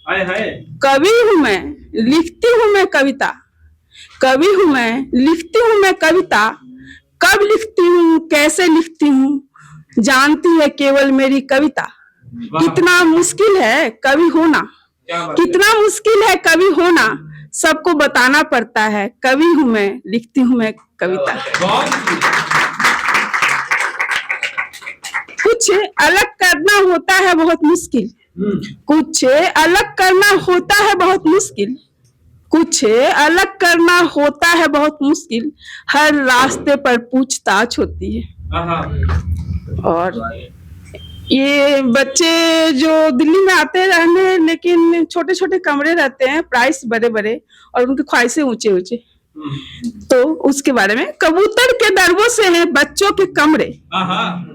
कवि हूँ मैं, लिखती हूँ मैं कविता। कवि हूँ मैं, लिखती हूँ मैं कविता। कब लिखती हूँ, कैसे लिखती हूँ, जानती है केवल मेरी कविता। कितना मुश्किल है कवि होना, कितना मुश्किल है कवि होना, सबको बताना पड़ता है। कवि हूँ मैं, लिखती हूँ मैं कविता। कुछ अलग करना होता है बहुत मुश्किल, कुछ अलग करना होता है बहुत मुश्किल, कुछ अलग करना होता है बहुत मुश्किल। हर रास्ते पर पूछताछ होती है। और ये बच्चे जो दिल्ली में आते रहने, लेकिन छोटे छोटे कमरे रहते हैं, प्राइस बड़े बड़े, और उनकी ख्वाहिशें ऊंचे ऊंचे, तो उसके बारे में। कबूतर के दरबों से है बच्चों के कमरे,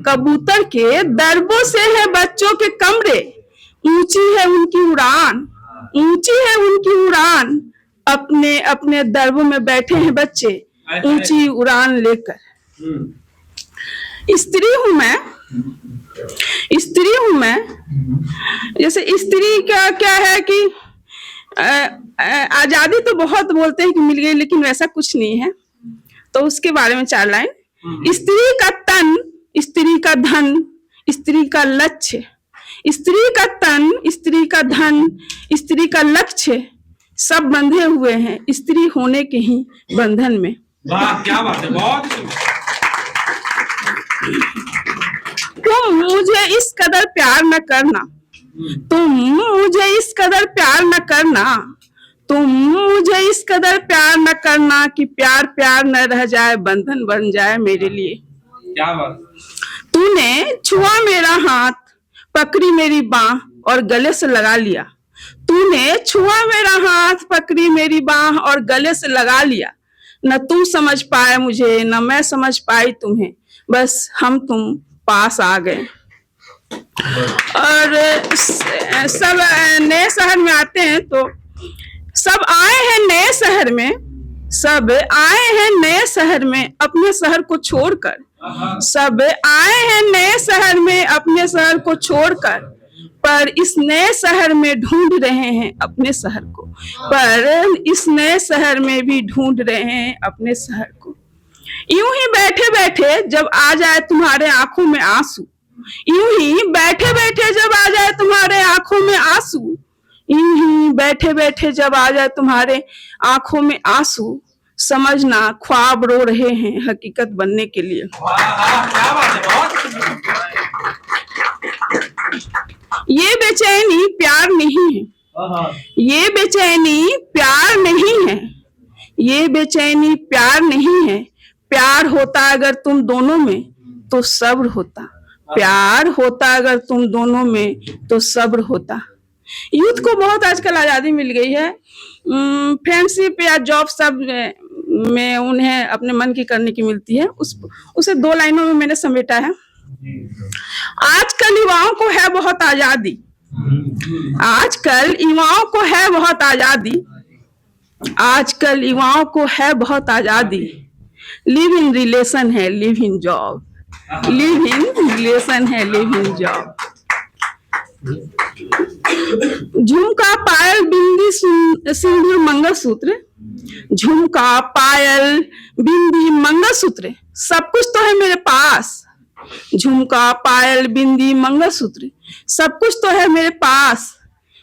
कबूतर के दरबों से है बच्चों के कमरे। ऊंची है उनकी उड़ान, ऊंची है उनकी उड़ान, अपने अपने दरबों में बैठे हैं बच्चे ऊंची उड़ान लेकर। स्त्री हूं मैं, स्त्री हूं मैं। जैसे स्त्री का क्या है कि आजादी तो बहुत बोलते हैं कि मिल गई, लेकिन वैसा कुछ नहीं है। तो उसके बारे में 4 लाइन। स्त्री का तन, स्त्री का धन, स्त्री का लक्ष्य, स्त्री का तन, स्त्री का धन, स्त्री का लक्ष्य, सब बंधे हुए हैं स्त्री होने के ही बंधन में। वाह, क्या बात है, बहुत। तुम मुझे इस कदर प्यार न करना, तुम मुझे इस कदर प्यार न करना, तुम मुझे इस कदर प्यार न करना कि प्यार प्यार न रह जाए, बंधन बन जाए मेरे लिए। क्या बात। तूने छुआ मेरा हाथ, पकड़ी मेरी बाह और गले से लगा लिया। तूने छुआ मेरा हाथ, पकड़ी मेरी बाह और गले से लगा लिया। न तुम समझ पाए मुझे, न मैं समझ पाई तुम्हें, बस हम तुम पास आ गए। और सब नए शहर में आते हैं, तो सब आए हैं नए शहर में, सब आए हैं नए शहर में अपने शहर को छोड़कर, सब आए हैं नए शहर में अपने शहर को छोड़कर, पर इस नए शहर में ढूंढ रहे हैं अपने शहर को, पर इस नए शहर में भी ढूंढ रहे हैं अपने शहर को। यूं ही बैठे बैठे जब आ जाए तुम्हारे आंखों में आंसू, यूं ही बैठे बैठे जब आ जाए तुम्हारे आंखों में आंसू, यूं ही बैठे बैठे जब आ जाए तुम्हारे आंखों में आंसू, समझना ख्वाब रो रहे हैं हकीकत बनने के लिए। ये बेचैनी प्यार नहीं है, ये बेचैनी प्यार नहीं है, ये बेचैनी प्यार नहीं है। प्यार होता अगर तुम दोनों में तो सब्र होता, प्यार होता अगर तुम दोनों में तो सब्र होता। यूथ को बहुत आजकल आजादी मिल गई है, फ्रेंडशिप या जॉब सब में उन्हें अपने मन की करने की मिलती है। उसे 2 लाइनों में मैंने समेटा है। आजकल युवाओं को है बहुत आजादी, आजकल युवाओं को है बहुत आजादी, आजकल युवाओं को है बहुत आजादी। लिव इन रिलेशन है, live in job, live in relation है, लिव इन जॉब। झुमका पायल बिंदी सिंदूर मंगलसूत्र, झुमका पायल बिंदी मंगलसूत्र, सब कुछ तो है मेरे पास। झुमका पायल बिंदी मंगलसूत्र, सब कुछ तो है मेरे पास,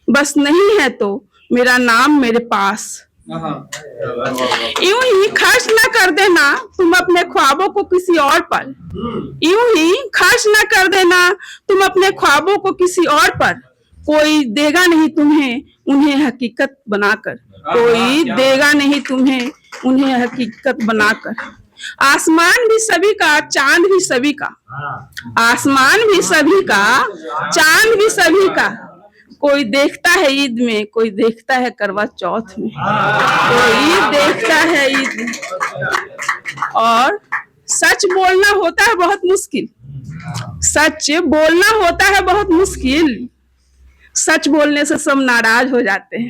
बस नहीं है तो मेरा नाम मेरे पास। यूं ही खर्च न कर देना तुम अपने ख्वाबों को किसी और पर, यूं ही खर्च न कर देना तुम अपने ख्वाबों को किसी और पर। कोई देगा नहीं तुम्हें उन्हें हकीकत बनाकर, कोई देगा नहीं तुम्हें उन्हें हकीकत बनाकर। आसमान भी सभी का, चांद भी सभी का, आसमान भी सभी का, चांद भी सभी का। कोई देखता है ईद में, कोई देखता है करवा चौथ में, कोई देखता है ईद में। और सच बोलना होता है बहुत मुश्किल, सच बोलना होता है बहुत मुश्किल, सच बोलने से सब नाराज हो जाते हैं।